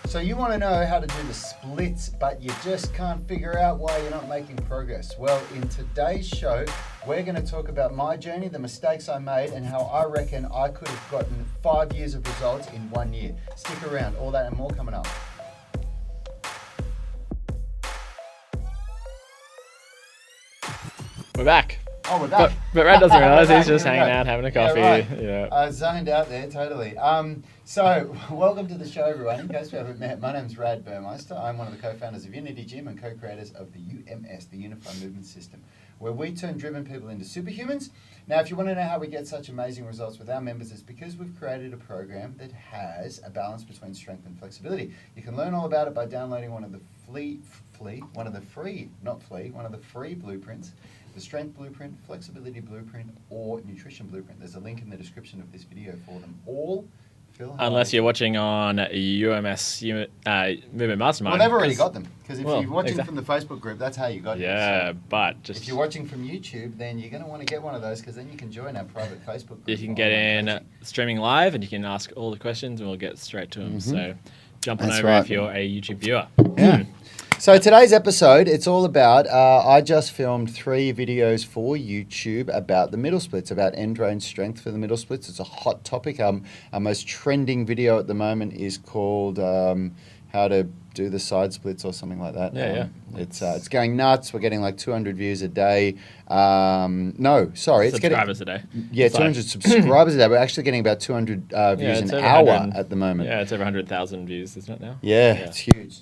So you want to know how to do the splits, but you just can't figure out why you're not making progress. Well, in today's show, we're going to talk about my journey, the mistakes I made, and how I reckon I could have gotten 5 years of results in 1 year. Stick around, all that and more coming up. We're back. Oh, we're back. But Rad doesn't realise We're he's back, just we're hanging back. out, having a coffee. Yeah, right. Zoned out there, totally. So, welcome to the show, everyone. In case we haven't met, my name's Rad Burmeister. I'm one of the co-founders of Unity Gym and co-creators of the UMS, the Unified Movement System, where we turn driven people into superhumans. Now, if you want to know how we get such amazing results with our members, it's because we've created a program that has a balance between strength and flexibility. You can learn all about it by downloading one of the free blueprints. The Strength Blueprint, Flexibility Blueprint, or Nutrition Blueprint. There's a link in the description of this video for them all. Phil, Unless you're watching on UMS Movement Mastermind. well, they've already got them. Because if Well, you're watching from the Facebook group, that's how you got it. Yeah, So but just if you're watching from YouTube, then you're going to want to get one of those because then you can join our private Facebook group. you can get in streaming live and you can ask all the questions and we'll get straight to them. So jump on That's over right. if you're a YouTube viewer. Yeah. So today's episode, it's all about, I just filmed 3 videos for YouTube about the middle splits, about end range strength for the middle splits. It's a hot topic. Our most trending video at the moment is called how to do the side splits or something like that. Yeah. It's going nuts. We're getting like 200 views a day. No, sorry. Subscribers a day. Yeah, It's 200 like- subscribers a day. We're actually getting about 200 views it's an over hour 100 at the moment. Yeah, it's over 100,000 views, isn't it now? Yeah, it's huge.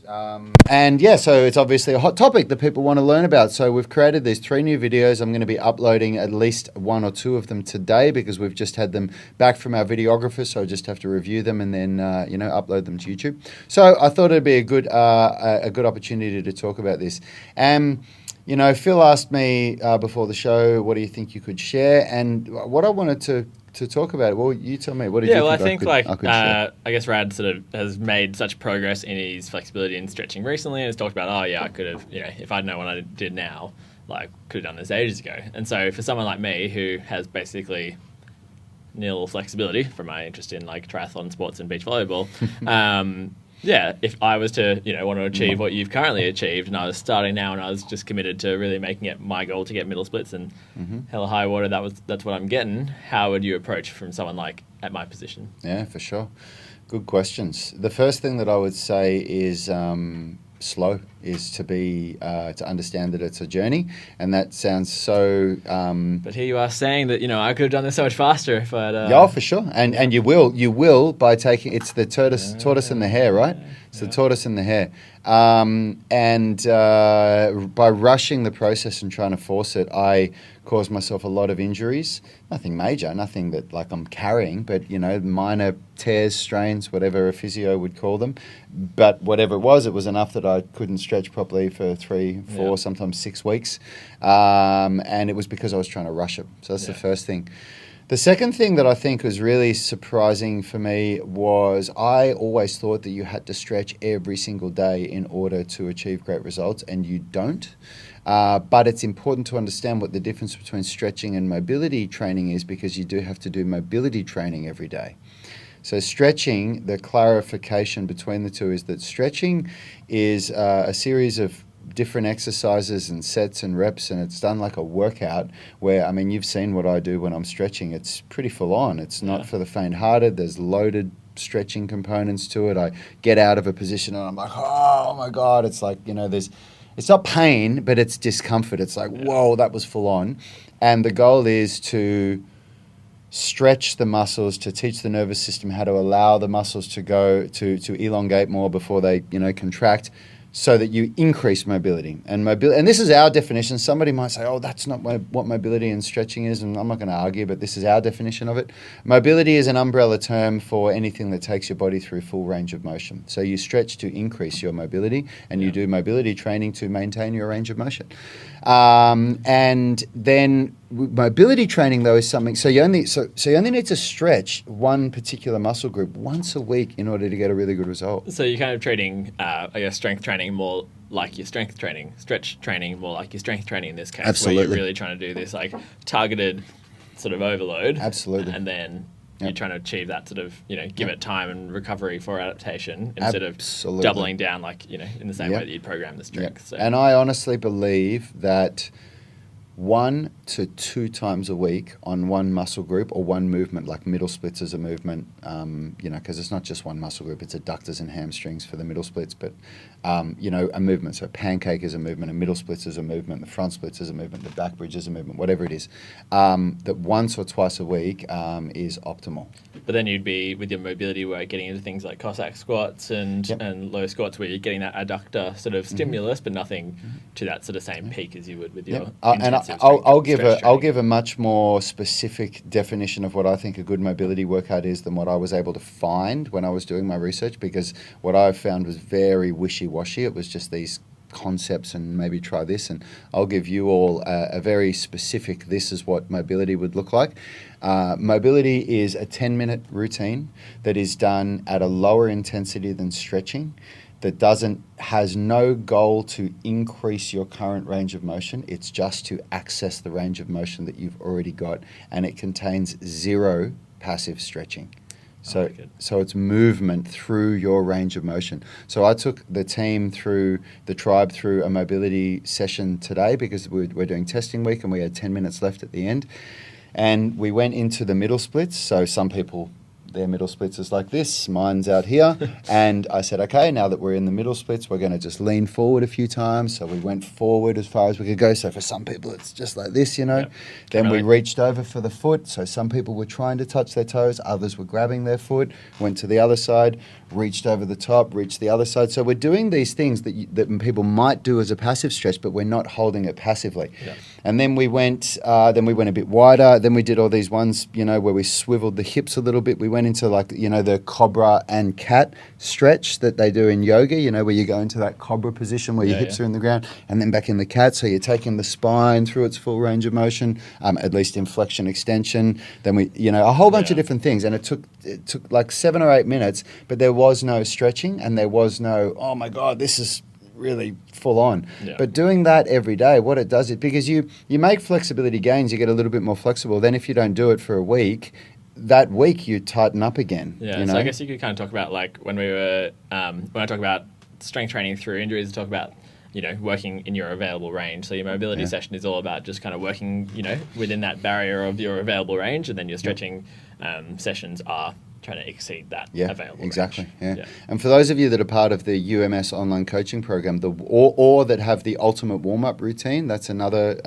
And yeah, so it's obviously a hot topic that people want to learn about. So we've created these 3 new videos. I'm going to be uploading at least 1 or 2 of them today because we've just had them back from our videographer. So I just have to review them and then, upload them to YouTube. So I thought it'd be a good opportunity to talk about this. Phil asked me before the show, what do you think you could share? And what I wanted to talk about, well, you tell me. What did you think I think I could share? I guess Rad sort of has made such progress in his flexibility and stretching recently and has talked about, I could have, if I'd known what I did now, could have done this ages ago. And so for someone like me who has basically nil flexibility from my interest in triathlon sports and beach volleyball, if I was to, want to achieve what you've currently achieved and I was starting now and I was just committed to really making it my goal to get middle splits and hella high water, that's what I'm getting, how would you approach from someone at my position? Yeah, for sure. Good questions. The first thing that I would say is slow, is to understand that it's a journey, and that sounds so... But here you are saying that, I could have done this so much faster if I'd... Yeah, for sure. And you will by taking... It's the tortoise and the hare, right? It's the tortoise and the hare. By rushing the process and trying to force it, I caused myself a lot of injuries. Nothing major, nothing that I'm carrying, but minor tears, strains, whatever a physio would call them. But whatever it was enough that I couldn't stretch properly for 3, 4, sometimes 6 weeks. And it was because I was trying to rush it. So that's the first thing. The second thing that I think was really surprising for me was I always thought that you had to stretch every single day in order to achieve great results, and you don't. But it's important to understand what the difference between stretching and mobility training is, because you do have to do mobility training every day. So stretching, the clarification between the two is that stretching is a series of different exercises and sets and reps, and it's done like a workout where, you've seen what I do when I'm stretching. It's pretty full on. It's not for the faint-hearted. There's loaded stretching components to it. I get out of a position and I'm like, oh my God. It's like, it's not pain, but it's discomfort. It's like, whoa, that was full on. And the goal is to stretch the muscles, to teach the nervous system how to allow the muscles to go to elongate more before they, contract, so that you increase mobility. And this is our definition. Somebody might say, that's not what mobility and stretching is, and I'm not going to argue, but this is our definition of it. Mobility is an umbrella term for anything that takes your body through full range of motion. So you stretch to increase your mobility, and you do mobility training to maintain your range of motion. And then mobility training, though, is something. So you only need to stretch one particular muscle group once a week in order to get a really good result. So you're kind of treating, strength training more like your strength training, stretch training more like your strength training in this case. Absolutely. Where you're really trying to do this targeted sort of overload. Absolutely. And then you're trying to achieve that sort of, give Yep. it time and recovery for adaptation instead of Absolutely. doubling down, like, in the same Yep. way that you'd program the Yeah. strength. So. And I honestly believe that 1 to 2 times a week on one muscle group or one movement, like middle splits as a movement, because it's not just one muscle group, it's adductors and hamstrings for the middle splits, but, a movement. So pancake is a movement, a middle splits is a movement, the front splits is a movement, the back bridge is a movement, whatever it is, that once or twice a week is optimal. But then you'd be, with your mobility work, getting into things like Cossack squats and, Yep. and low squats where you're getting that adductor sort of stimulus, but nothing to that sort of same peak as you would with your Yep. And intensive I'll strength give stretch a I'll training. give a much more specific definition of what I think a good mobility workout is than what I was able to find when I was doing my research, because what I found was very wishy-washy. It was just these concepts and maybe try this, and I'll give you all a very specific, this is what mobility would look like. Mobility is a 10-minute routine that is done at a lower intensity than stretching, that has no goal to increase your current range of motion. It's just to access the range of motion that you've already got, and it contains 0 passive stretching. So, good. so it's movement through your range of motion. So I took the team through, the tribe through a mobility session today because we're doing testing week and we had 10 minutes left at the end. And we went into the middle splits. So some people, their middle splits is like this, mine's out here. And I said, okay, now that we're in the middle splits, we're going to just lean forward a few times. So we went forward as far as we could go. So for some people, it's just like this, Yep. Then we Really? reached over for the foot. So some people were trying to touch their toes, others were grabbing their foot, went to the other side, reached over the top, reached the other side. So we're doing these things that people might do as a passive stretch, but we're not holding it passively. Yeah. And then we went a bit wider. Then we did all these ones, where we swiveled the hips a little bit. We went into the cobra and cat stretch that they do in yoga, where you go into that cobra position where your hips are in the ground and then back in the cat. So you're taking the spine through its full range of motion, at least in flexion extension. Then we, a whole bunch of different things. And it took like 7 or 8 minutes, but there was no stretching and there was no, oh my God, this is really full on. Yeah. But doing that every day, what it does is, because you make flexibility gains, you get a little bit more flexible. Then if you don't do it for a week, that week you tighten up again. Yeah, so I guess you could kind of talk about, like, when I talk about strength training through injuries, I talk about, working in your available range. So your mobility session is all about just kind of working, within that barrier of your available range, and then your stretching sessions are trying to exceed that available exactly. range. Yeah. And for those of you that are part of the UMS online coaching program, or that have the ultimate warm-up routine, that's another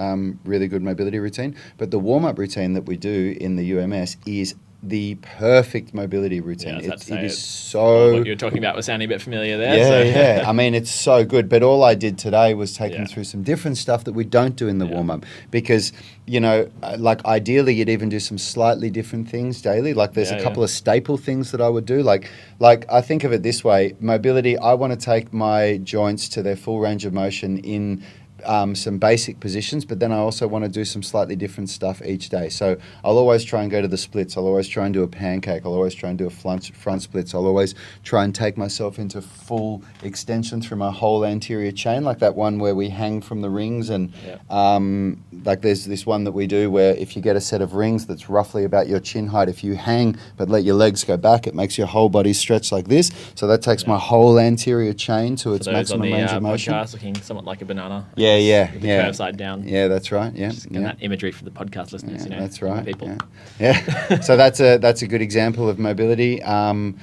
really good mobility routine. But the warm-up routine that we do in the UMS is the perfect mobility routine. Yeah, It is so... What you were talking about was sounding a bit familiar there. Yeah. I mean, it's so good. But all I did today was take them Yeah. through some different stuff that we don't do in the warm-up. Because, like ideally you'd even do some slightly different things daily. Like there's a couple of staple things that I would do. Like I think of it this way. Mobility, I want to take my joints to their full range of motion in some basic positions, but then I also want to do some slightly different stuff each day. So I'll always try and go to the splits. I'll always try and do a pancake. I'll always try and do a front splits. I'll always try and take myself into full extension through my whole anterior chain, like that one where we hang from the rings. And like there's this one that we do where if you get a set of rings that's roughly about your chin height, if you hang but let your legs go back, it makes your whole body stretch like this. So that takes my whole anterior chain to its For those on maximum the range of motion. podcast, looking somewhat like a banana. Yeah. With the curve side down. Yeah, that's right. Yeah, Just getting that imagery for the podcast listeners, that's right. people. Yeah. So that's a good example of mobility. And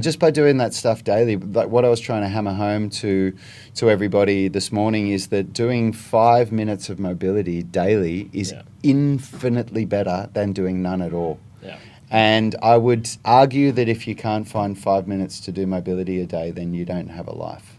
just by doing that stuff daily, like what I was trying to hammer home to everybody this morning is that doing 5 minutes of mobility daily is infinitely better than doing none at all. Yeah. And I would argue that if you can't find 5 minutes to do mobility a day, then you don't have a life.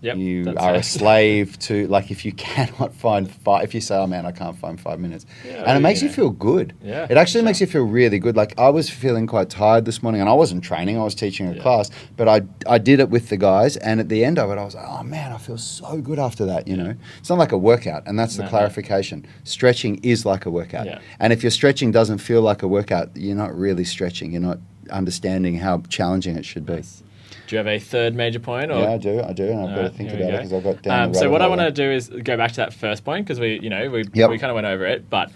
Yep, You that's are it. a slave to, like, if you cannot find if you say, oh man, I can't find 5 minutes. Yeah, And it makes you you feel good. Yeah, It actually sure. makes you feel really good. Like, I was feeling quite tired this morning and I wasn't training, I was teaching a class, but I did it with the guys. And at the end of it, I was like, oh man, I feel so good after that, you know. It's not like a workout. And that's the No. clarification. Stretching is like a workout. Yeah. And if your stretching doesn't feel like a workout, you're not really stretching. You're not understanding how challenging it should be. Nice. Do you have a third major point? Or? Yeah, I do, and I've got to think here we about it go. because I got down the So rabbit what I hole want there. to do is go back to that first point because we Yep. kind of went over it, but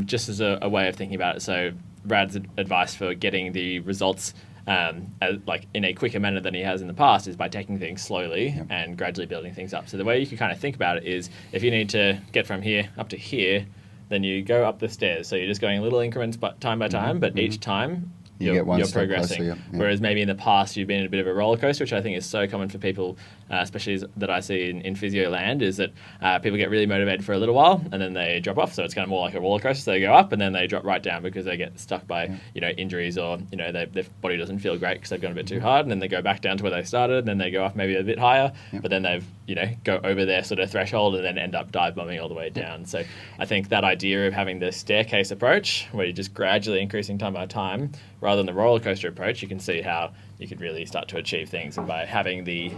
just as a way of thinking about it. So Brad's advice for getting the results like in a quicker manner than he has in the past is by taking things slowly and gradually building things up. So the way you can kind of think about it is if you need to get from here up to here, then you go up the stairs. So you're just going little increments time by time, but each time you're progressing. Closer, Whereas maybe in the past you've been in a bit of a roller coaster, which I think is so common for people, especially that I see in physio land, is that people get really motivated for a little while and then they drop off. So it's kind of more like a roller coaster. So they go up and then they drop right down because they get stuck by injuries or their body doesn't feel great because they've gone a bit too hard, and then they go back down to where they started, and then they go up maybe a bit higher, but then they've go over their sort of threshold and then end up dive bombing all the way down. So I think that idea of having the staircase approach, where you're just gradually increasing time by time, rather than the roller coaster approach, you can see how you could really start to achieve things. And by having the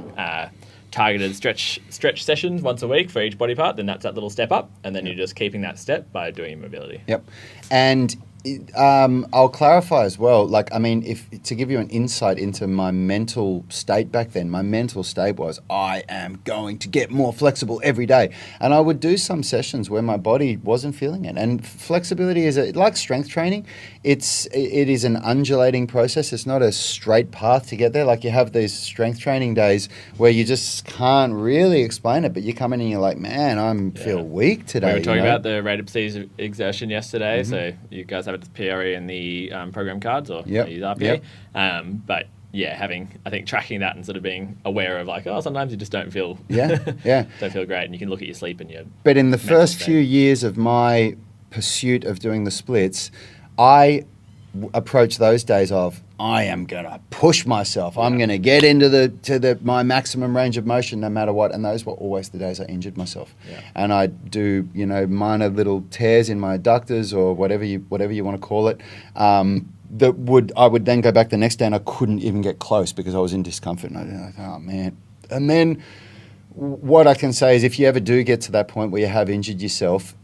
targeted stretch sessions once a week for each body part, then that's that little step up, and then you're just keeping that step by doing your mobility. Yep. And I'll clarify as well, like, I mean, if to give you an insight into my mental state back then, my mental state was, I am going to get more flexible every day. And I would do some sessions where my body wasn't feeling it. And flexibility is like strength training. It is an undulating process. It's not a straight path to get there. Like, you have these strength training days where you just can't really explain it, but you come in and you're like, man, I feel weak today. We were talking about the rate of perceived exertion yesterday. So you guys have the PRE and the program cards, or use RPA. But I think tracking that and sort of being aware of like, sometimes you just don't feel don't feel great, and you can look at your sleep and your. But in the first few years of my pursuit of doing the splits, I approach those days of, I am gonna push myself. I'm gonna get into my maximum range of motion no matter what. And those were always the days I injured myself. And I do minor little tears in my adductors or whatever you want to call it. I would then go back the next day and I couldn't even get close because I was in discomfort. And I'd be like, oh man. And then what I can say is, if you ever do get to that point where you have injured yourself,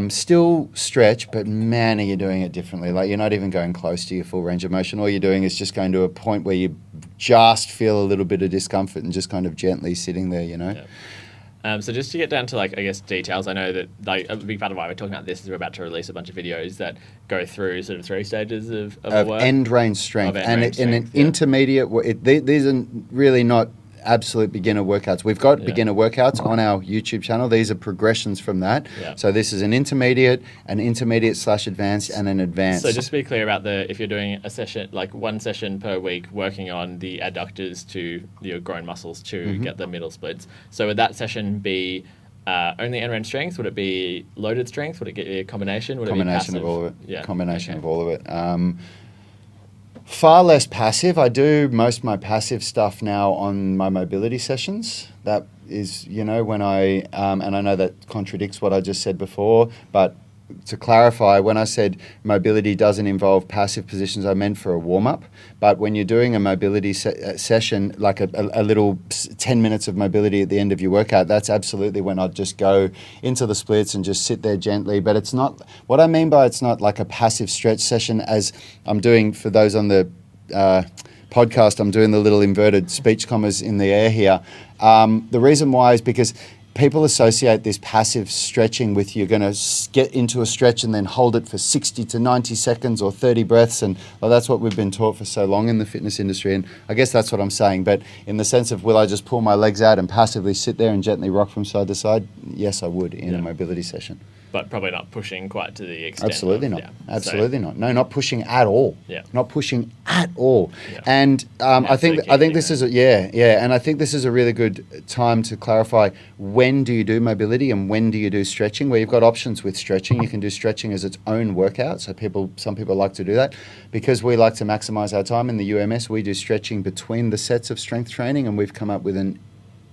still stretch, but man, are you doing it differently. Like, you're not even going close to your full range of motion. All you're doing is just going to a point where you just feel a little bit of discomfort and just kind of gently sitting there, So just to get down to, like, I guess, details, I know that like a big part of why we're talking about this is we're about to release a bunch of videos that go through sort of 3 stages of work. End range strength. And an intermediate, these are really not absolute beginner workouts. We've got beginner workouts on our YouTube channel. These are progressions from that. So this is an intermediate / advanced, and an advanced. So just to be clear about if you're doing a session, like one session per week, working on the adductors to your groin muscles to get the middle splits. So would that session be only end range strength? Would it be loaded strength? Would it get a combination? Would combination it be passive? of all of it. Yeah. Combination of all of it. Far less passive. I do most of my passive stuff now on my mobility sessions. That is, when I, and I know that contradicts what I just said before, but to clarify, when I said mobility doesn't involve passive positions, I meant for a warm-up. But when you're doing a mobility session, like a little 10 minutes of mobility at the end of your workout, that's absolutely when I'd just go into the splits and just sit there gently. But it's not, what I mean by it's not like a passive stretch session, as I'm doing for those on the podcast, I'm doing the little inverted speech commas in the air here. The reason why is because people associate this passive stretching with you're going to get into a stretch and then hold it for 60 to 90 seconds or 30 breaths. And that's what we've been taught for so long in the fitness industry. And I guess that's what I'm saying. But in the sense of, will I just pull my legs out and passively sit there and gently rock from side to side? Yes, I would in a mobility session. But probably not pushing quite to the extent. Absolutely not. Absolutely not. No, not pushing at all. Not pushing at all. And I think this is and I think this is a really good time to clarify, when do you do mobility and when do you do stretching? Where you've got options with stretching. You can do stretching as its own workout. So some people like to do that. Because we like to maximize our time in the UMS, we do stretching between the sets of strength training, and we've come up with an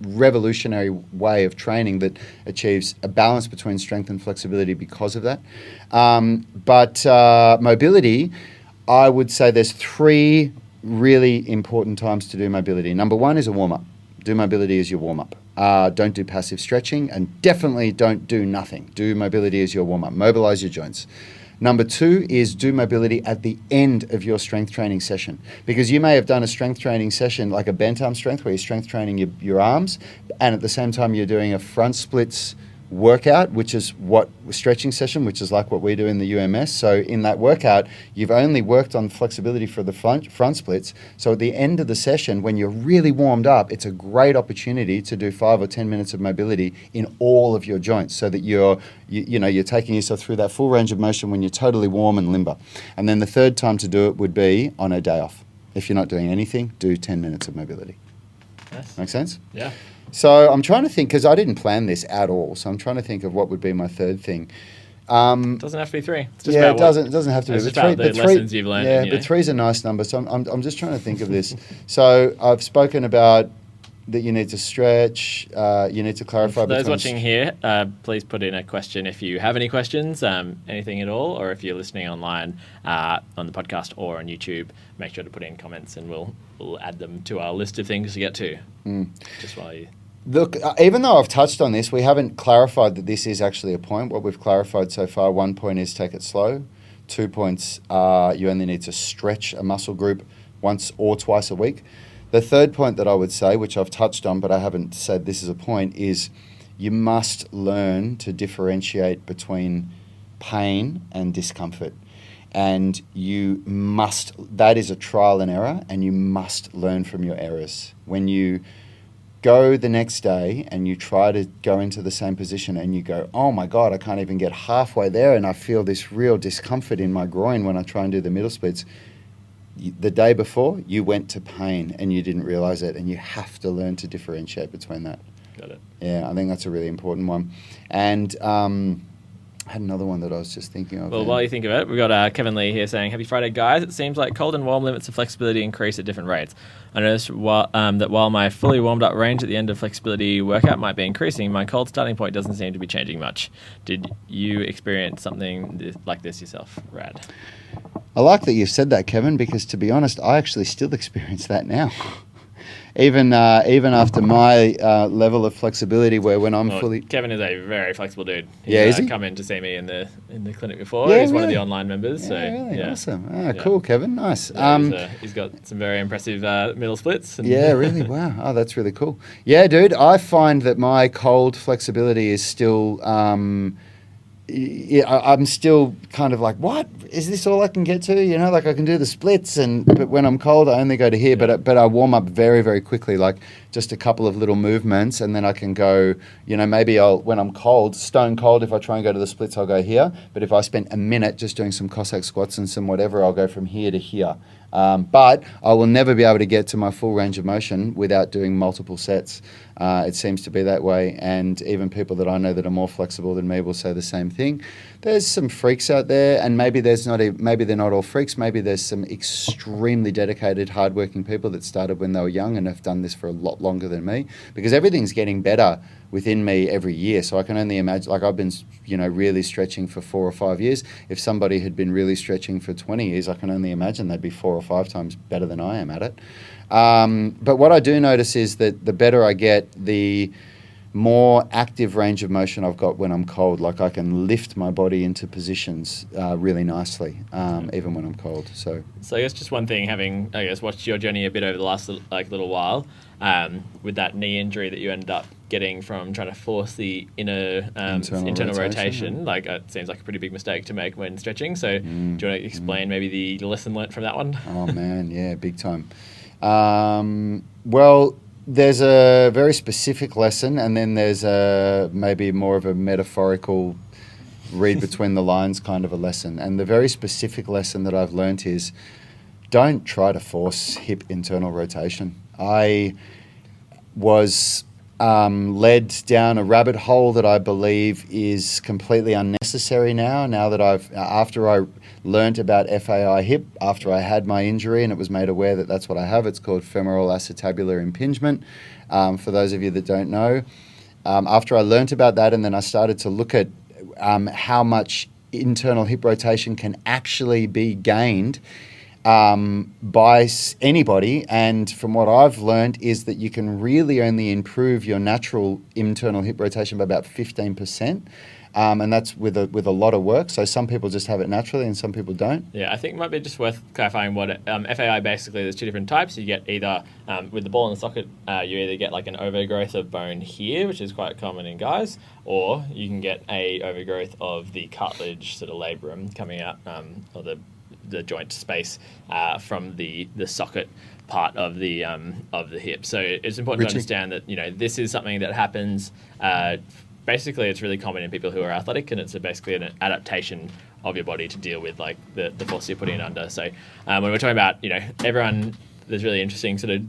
revolutionary way of training that achieves a balance between strength and flexibility because of that. But mobility, I would say there's 3 really important times to do mobility. Number 1 is a warm-up. Do mobility as your warm-up. Don't do passive stretching, and definitely don't do nothing. Do mobility as your warm-up. Mobilize your joints. Number 2 is do mobility at the end of your strength training session, because you may have done a strength training session like a bent arm strength where you're strength training your arms, and at the same time you're doing a front splits workout, which is what stretching session, which is like what we do in the UMS. So in that workout, you've only worked on flexibility for the front splits. So at the end of the session, when you're really warmed up, it's a great opportunity to do 5 or 10 minutes of mobility in all of your joints, so that you're taking yourself through that full range of motion when you're totally warm and limber. And then the third time to do it would be on a day off. If you're not doing anything, do 10 minutes of mobility. Nice. Make sense? Yeah. So I'm trying to think, because I didn't plan this at all. So I'm trying to think of what would be my third thing. Doesn't have to be 3. It's just Yeah, about it doesn't have to be. it's But just about the three, lessons you've learned. yeah, and, but 3's a nice number. So I'm just trying to think of this. So I've spoken about that you need to stretch. You need to clarify. For those between watching here, please put in a question if you have any questions, anything at all, or if you're listening online on the podcast or on YouTube, make sure to put in comments and we'll add them to our list of things to get to. Just while you... Look, even though I've touched on this, we haven't clarified that this is actually a point. What we've clarified so far, 1 point is take it slow. 2 points are you only need to stretch a muscle group once or twice a week. The third point that I would say, which I've touched on but I haven't said this is a point, is you must learn to differentiate between pain and discomfort. And that is a trial and error, and you must learn from your errors. When you go the next day and you try to go into the same position and you go, oh my God, I can't even get halfway there and I feel this real discomfort in my groin when I try and do the middle splits. The day before, you went to pain and you didn't realize it, and you have to learn to differentiate between that. Got it. Yeah, I think that's a really important one. And I had another one that I was just thinking of. Well, while you think of it, we've got Kevin Lee here saying, happy Friday, guys. It seems like cold and warm limits of flexibility increase at different rates. I noticed that while my fully warmed up range at the end of flexibility workout might be increasing, my cold starting point doesn't seem to be changing much. Did you experience something like this yourself, Rad? I like that you've said that, Kevin, because to be honest, I actually still experience that now. Even after my level of flexibility, where when I'm fully... Kevin is a very flexible dude. He's is he? come in to see me in the clinic before. Yeah, he's one of really? the online members. Really? Yeah. Awesome. Yeah. Cool, Kevin. Nice. He's got some very impressive middle splits. And Yeah, really. Wow. Oh, that's really cool. Yeah, dude, I find that my cold flexibility is still... I'm still kind of like, what is this all I can get to? You know, like I can do the splits, but when I'm cold, I only go to here. But I warm up very, very quickly, like just a couple of little movements, and then I can go. You know, maybe when I'm cold, stone cold, if I try and go to the splits, I'll go here. But if I spend a minute just doing some Cossack squats and some whatever, I'll go from here to here. But I will never be able to get to my full range of motion without doing multiple sets. It seems to be that way, and even people that I know that are more flexible than me will say the same thing. There's some freaks out there, and maybe they're not all freaks. Maybe there's some extremely dedicated, hardworking people that started when they were young and have done this for a lot longer than me, because everything's getting better within me every year. So I can only imagine, like I've been, really stretching for 4 or 5 years. If somebody had been really stretching for 20 years, I can only imagine they'd be 4 or 5 times better than I am at it. But what I do notice is that the better I get, the more active range of motion I've got when I'm cold. Like I can lift my body into positions really nicely, even when I'm cold. So I guess just one thing, having watched your journey a bit over the last little while, with that knee injury that you ended up getting from trying to force the internal rotation, like it seems like a pretty big mistake to make when stretching. So do you want to explain maybe the lesson learnt from that one? Oh man, yeah, big time. Well, there's a very specific lesson, and then there's maybe more of a metaphorical read between the lines kind of a lesson. And the very specific lesson that I've learnt is don't try to force hip internal rotation. I was led down a rabbit hole that I believe is completely unnecessary now that after I learnt about FAI hip, after I had my injury and it was made aware that that's what I have. It's called femoral acetabular impingement, for those of you that don't know. After I learnt about that, and then I started to look at how much internal hip rotation can actually be gained by anybody, and from what I've learned is that you can really only improve your natural internal hip rotation by about 15%. and that's with a lot of work. So some people just have it naturally, and some people don't. Yeah, I think it might be just worth clarifying what FAI basically. There's two different types. You get either with the ball in the socket, you either get like an overgrowth of bone here, which is quite common in guys, or you can get a overgrowth of the cartilage sort of labrum coming out, or the joint space from the socket part of the hip. So it's important to understand that this is something that happens. Basically, it's really common in people who are athletic, and it's basically an adaptation of your body to deal with like the force you're putting it under. So when we're talking about everyone, there's really interesting sort of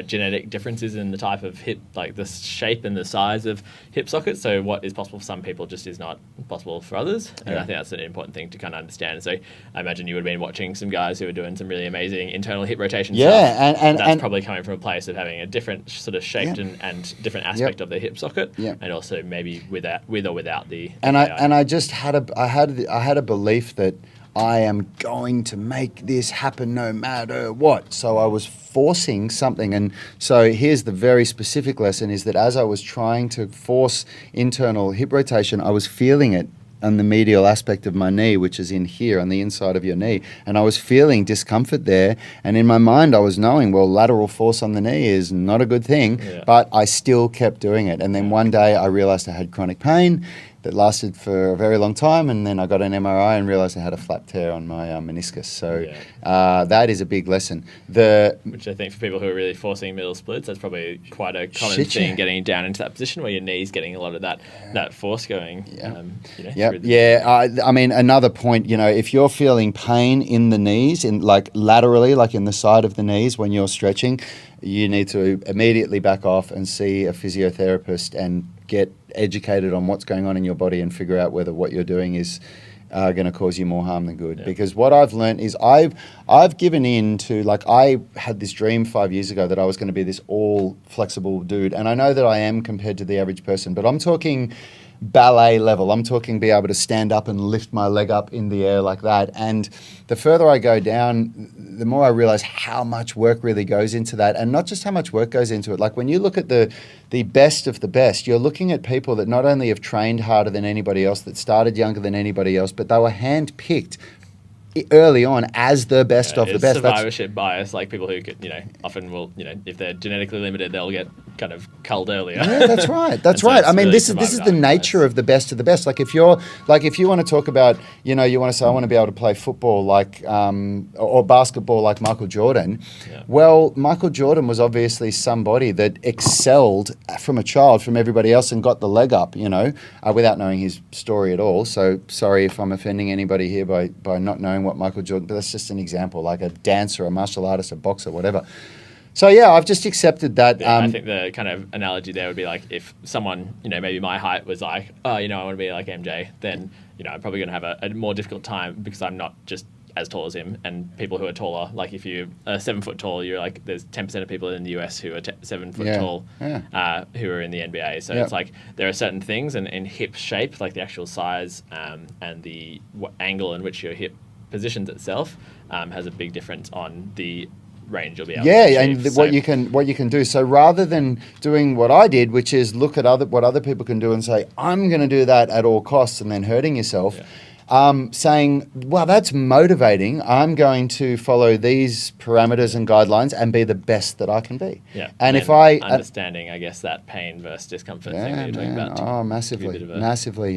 genetic differences in the type of hip, like the shape and the size of hip sockets. So what is possible for some people just is not possible for others. And I think that's an important thing to kind of understand. So I imagine you would have been watching some guys who are doing some really amazing internal hip rotation stuff. And that's probably coming from a place of having a different sort of shaped and different aspect of the hip socket, and also maybe with or without the. And I just had a belief that I am going to make this happen no matter what. So I was forcing something. And so here's the very specific lesson, is that as I was trying to force internal hip rotation, I was feeling it on the medial aspect of my knee, which is in here on the inside of your knee. And I was feeling discomfort there. And in my mind, I was knowing, well, lateral force on the knee is not a good thing, but I still kept doing it. And then one day I realized I had chronic pain that lasted for a very long time, and then I got an MRI and realized I had a flap tear on my meniscus. So that is a big lesson. Which I think for people who are really forcing middle splits, that's probably quite a common thing, getting down into that position where your knee's getting a lot of that force going. I mean, another point, if you're feeling pain in the knees, in like laterally, like in the side of the knees when you're stretching, you need to immediately back off and see a physiotherapist and get educated on what's going on in your body and figure out whether what you're doing is going to cause you more harm than good. Because what I've learned is I've given in to, like, I had this dream 5 years ago that I was going to be this all flexible dude, and I know that I am compared to the average person, but I'm talking ballet level. I'm talking be able to stand up and lift my leg up in the air like that. And the further I go down, the more I realize how much work really goes into that, and not just how much work goes into it. Like when you look at the best of the best, you're looking at people that not only have trained harder than anybody else, that started younger than anybody else, but they were handpicked early on as the best of the best. Survivorship bias, like people who often will, if they're genetically limited, they'll get kind of culled earlier. Yeah, that's right. That's right. I mean, really this is the nature of the best of the best. Like if you want to talk about, you want to say I want to be able to play football like or basketball like Michael Jordan. Yeah. Well, Michael Jordan was obviously somebody that excelled from a child from everybody else and got the leg up, without knowing his story at all. So sorry if I'm offending anybody here by not knowing what Michael Jordan, but that's just an example, like a dancer, a martial artist, a boxer, whatever. So yeah, I've just accepted that. I think the kind of analogy there would be like if someone, maybe my height was like, oh, I want to be like MJ, then, I'm probably going to have a more difficult time because I'm not just as tall as him. And people who are taller, like if you are 7 foot tall, you're like, there's 10% of people in the US who are 7 foot tall, who are in the NBA. So it's like there are certain things in hip shape, like the actual size and the angle in which your hip positions itself has a big difference on the range you'll be able to achieve. And what you can do. So rather than doing what I did, which is look at what other people can do and say, I'm going to do that at all costs and then hurting yourself, saying, well, that's motivating. I'm going to follow these parameters and guidelines and be the best that I can be. Yeah. And if I understanding, I guess, that pain versus discomfort thing that you're talking about. Oh, massively,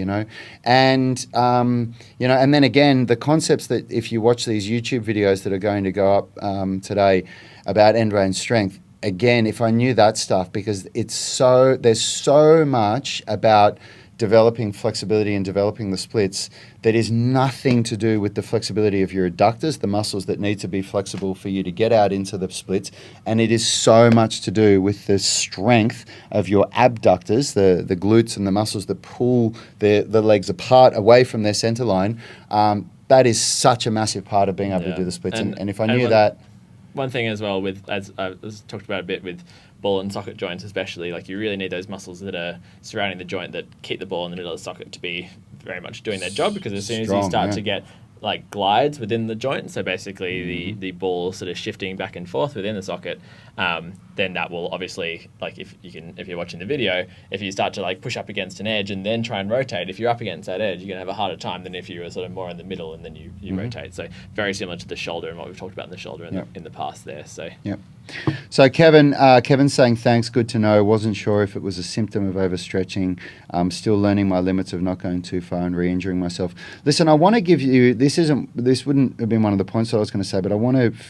and and then again, the concepts that if you watch these YouTube videos that are going to go up today about end range strength. Again, if I knew that stuff, because there's so much about developing flexibility and developing the splits that is nothing to do with the flexibility of your adductors, the muscles that need to be flexible for you to get out into the splits, and it is so much to do with the strength of your abductors, the glutes and the muscles that pull the legs apart away from their center line. That is such a massive part of being able to do the splits, and if I knew that. One thing as well with, as I talked about a bit with ball and socket joints especially, like you really need those muscles that are surrounding the joint that keep the ball in the middle of the socket to be very much doing their job, because as soon as you start to get like glides within the joint, so basically the ball sort of shifting back and forth within the socket, then that will obviously, like if you're watching the video, if you start to like push up against an edge and then try and rotate, if you're up against that edge, you're gonna have a harder time than if you were sort of more in the middle and then you rotate. So very similar to the shoulder and what we've talked about in the shoulder in the past there. So Yep. So Kevin's saying, thanks, good to know. Wasn't sure if it was a symptom of overstretching. I'm still learning my limits of not going too far and re-injuring myself. Listen, I want to give you, this wouldn't have been one of the points that I was going to say, but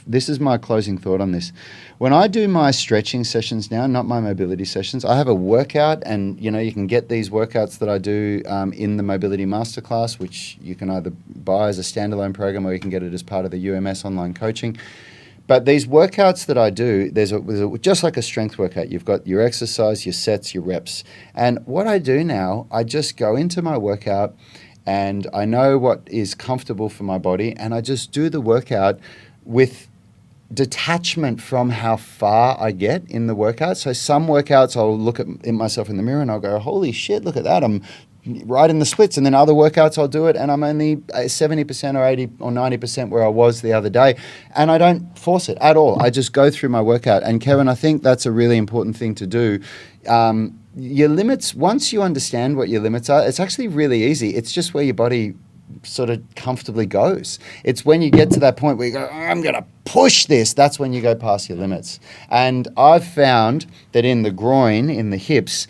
this is my closing thought on this. When I do my stretching sessions now, not my mobility sessions, I have a workout, and you can get these workouts that I do in the Mobility Masterclass, which you can either buy as a standalone program or you can get it as part of the UMS online coaching. But these workouts that I do, there's just like a strength workout. You've got your exercise, your sets, your reps. And what I do now, I just go into my workout and I know what is comfortable for my body, and I just do the workout with detachment from how far I get in the workout. So some workouts I'll look at myself in the mirror and I'll go, holy shit, look at that, I'm right in the splits. And then other workouts I'll do it and I'm only 70% or 80 or 90% where I was the other day, and I don't force it at all. I just go through my workout. And Kevin, I think that's a really important thing to do. Your limits, once you understand what your limits are, it's actually really easy. It's just where your body sort of comfortably goes. It's when you get to that point where you go, I'm going to push this, that's when you go past your limits. And I've found that in the groin, in the hips,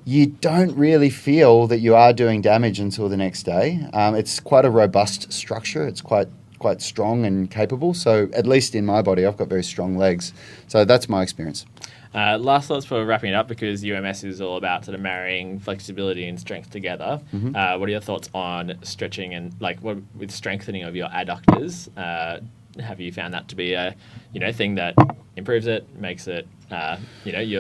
you don't really feel that you are doing damage until the next day. It's quite a robust structure. It's quite strong and capable. So at least in my body, I've got very strong legs. So that's my experience. Last thoughts for wrapping it up, because UMS is all about sort of marrying flexibility and strength together. Mm-hmm. What are your thoughts on stretching and with strengthening of your adductors? Have you found that to be a thing that improves it, makes it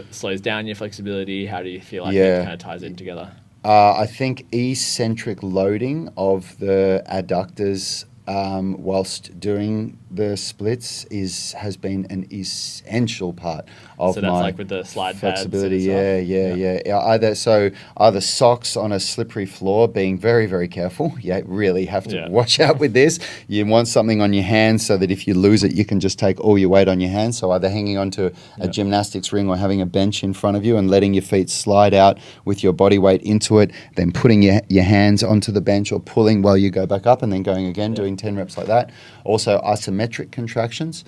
slows down your flexibility? How do you feel like it kind of ties in together? I think eccentric loading of the adductors whilst doing the splits has been an essential part of so that's my like with the slide flexibility. pads Yeah. Either socks on a slippery floor, being very, very careful. You really have to watch out with this. You want something on your hands so that if you lose it, you can just take all your weight on your hands. So either hanging onto a gymnastics ring or having a bench in front of you and letting your feet slide out with your body weight into it, then putting your hands onto the bench or pulling while you go back up and then going again, doing 10 reps like that. Also isometric contractions.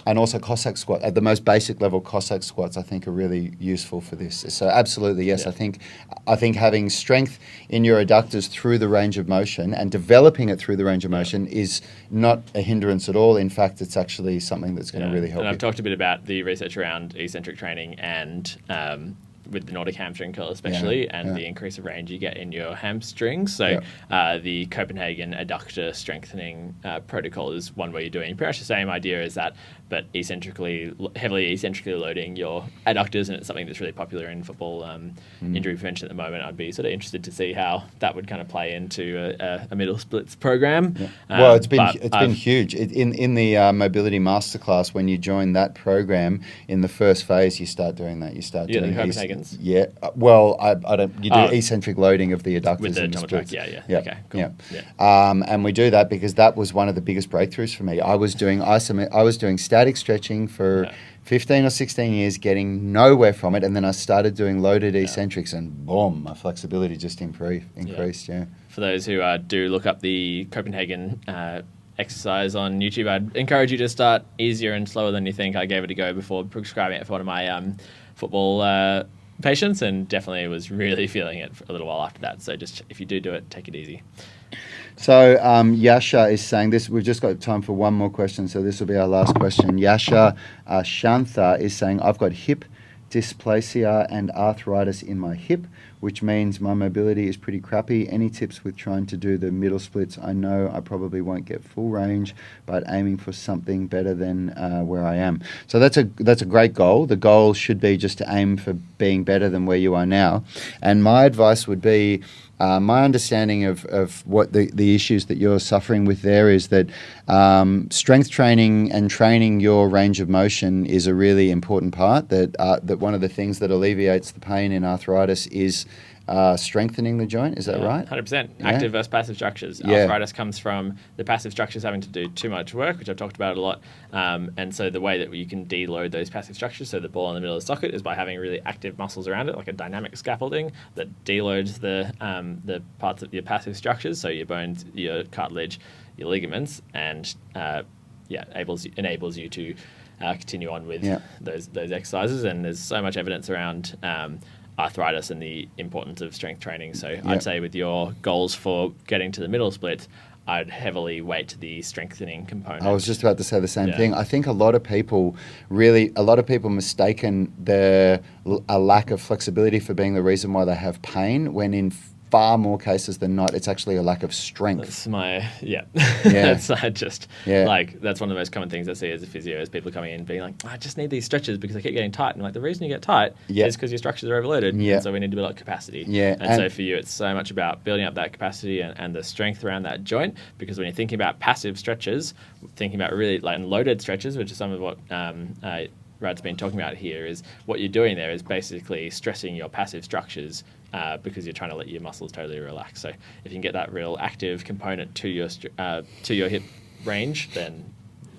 And also Cossack squat. At the most basic level, Cossack squats I think are really useful for this. So absolutely, yes. Yeah. I think having strength in your adductors through the range of motion and developing it through the range of motion is not a hindrance at all. In fact, it's actually something that's going to really help and you. I've talked a bit about the research around eccentric training and with the Nordic hamstring curl especially, the increase of range you get in your hamstrings. So the Copenhagen adductor strengthening protocol is one where you're doing pretty much the same idea as that, but heavily eccentrically loading your adductors, and it's something that's really popular in football injury prevention at the moment. I'd be sort of interested to see how that would kind of play into a middle splits program. Yeah. Well, it's been huge. In the Mobility Masterclass, when you join that program, in the first phase, you start doing that. You start doing the Copenhagen's. Yeah. Well, I don't. You do eccentric loading of the adductors With the and the track. splits. Yeah. Okay. Cool. Yeah. And we do that because that was one of the biggest breakthroughs for me. I was doing static stretching for 15 or 16 years, getting nowhere from it, and then I started doing loaded eccentrics, and boom, my flexibility just increased. Yeah. For those who do look up the Copenhagen exercise on YouTube, I'd encourage you to start easier and slower than you think. I gave it a go before prescribing it for one of my football patients, and definitely was really feeling it for a little while after that. So just if you do it, take it easy. So Yasha is saying this. We've just got time for one more question, so this will be our last question. Yasha Shantha is saying, I've got hip dysplasia and arthritis in my hip, which means my mobility is pretty crappy. Any tips with trying to do the middle splits? I know I probably won't get full range, but aiming for something better than where I am. So that's a great goal. The goal should be just to aim for being better than where you are now. And my advice would be, my understanding of what the issues that you're suffering with there is that strength training and training your range of motion is a really important part. That one of the things that alleviates the pain in arthritis is strengthening the joint. Is that right? 100%. Yeah. Active versus passive structures. Yeah. Arthritis comes from the passive structures having to do too much work, which I've talked about a lot. And so the way that you can deload those passive structures, so the ball in the middle of the socket, is by having really active muscles around it, like a dynamic scaffolding that deloads the parts of your passive structures, so your bones, your cartilage, your ligaments, and enables you to continue on with those exercises. And there's so much evidence around arthritis and the importance of strength training. So I'd say with your goals for getting to the middle split, I'd heavily weight the strengthening component. I was just about to say the same thing. I think a lot of people mistaken a lack of flexibility for being the reason why they have pain, when in far more cases than not, it's actually a lack of strength. That's that's that's one of the most common things I see as a physio, is people coming in being like, I just need these stretches because I keep getting tight. And like, the reason you get tight is because your structures are overloaded. And so we need to build up capacity. And so for you, it's so much about building up that capacity and the strength around that joint, because when you're thinking about passive stretches, thinking about really like loaded stretches, which is some of what Rad's been talking about here, is what you're doing there is basically stressing your passive structures because you're trying to let your muscles totally relax. So if you can get that real active component to your hip range, then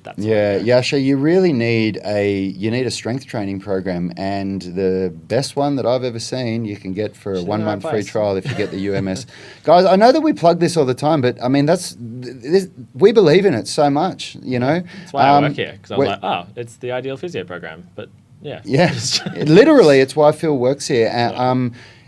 that's Yasha, you really need a strength training program, and the best one that I've ever seen you can get for a 1 month free trial if you get the UMS. Guys, I know that we plug this all the time, but I mean we believe in it so much, you know. That's why I work here, because I was like, oh, it's the ideal physio program, but literally, it's why Phil works here.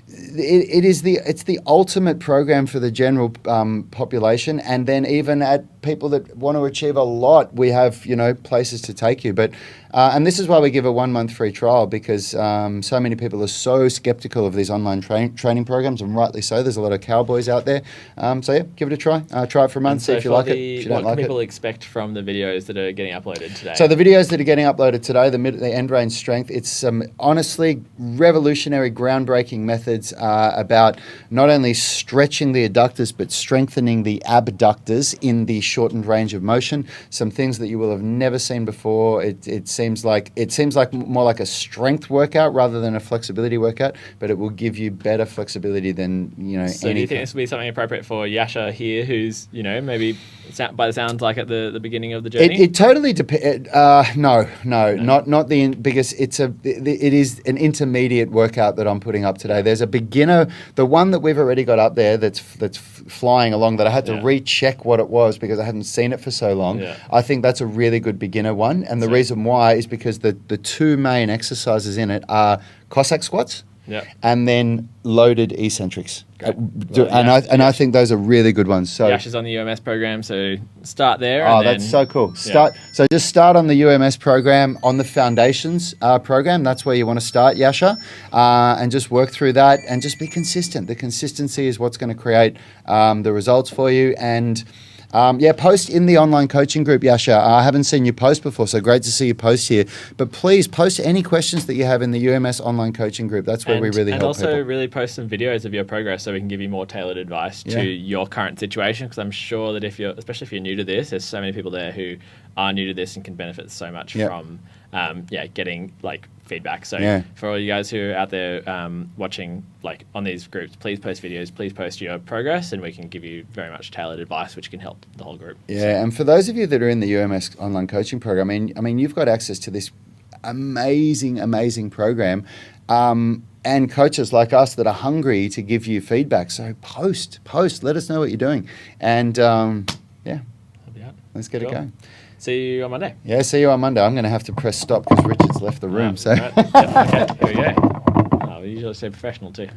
It's the ultimate program for the general population, and then even at people that want to achieve a lot, we have places to take you. But and this is why we give a 1 month free trial, because so many people are so skeptical of these online training programs, and rightly so. There's a lot of cowboys out there. Give it a try. Try it for a month, see if you like it. If you don't like it, what can people expect from the videos that are getting uploaded today? So the videos that are getting uploaded today, the end range strength, it's some honestly revolutionary, groundbreaking methods about not only stretching the adductors but strengthening the abductors in the shortened range of motion. Some things that you will have never seen before. It seems like more like a strength workout rather than a flexibility workout, but it will give you better flexibility than So do you think this will be something appropriate for Yasha here, who's maybe by the sounds like at the beginning of the journey? It totally depends. No, not the biggest. It is an intermediate workout that I'm putting up today. There's a beginner, the one that we've already got up there that's flying along, that I had to recheck what it was because I hadn't seen it for so long. I think that's a really good beginner one, and the reason why is because the two main exercises in it are Cossack squats and then loaded eccentrics. I think those are really good ones. So Yash is on the UMS program, so start there. Oh, that's so cool. So just start on the UMS program, on the foundations program. That's where you want to start, Yasha, and just work through that and just be consistent. The consistency is what's going to create the results for you. And post in the online coaching group, Yasha. I haven't seen you post before, so great to see you post here. But please post any questions that you have in the UMS online coaching group. That's where we really help people. And also really post some videos of your progress so we can give you more tailored advice to your current situation, because I'm sure that especially if you're new to this, there's so many people there who are new to this and can benefit so much from getting feedback. So for all you guys who are out there watching on these groups, please post videos, please post your progress, and we can give you very much tailored advice which can help the whole group. And for those of you that are in the UMS online coaching program, I mean you've got access to this amazing program, and coaches like us that are hungry to give you feedback. So post, let us know what you're doing, and let's get it going. See you on Monday. Yeah, see you on Monday. I'm going to have to press stop because Richard's left the room. Right. Okay, here we go. We usually say professional too.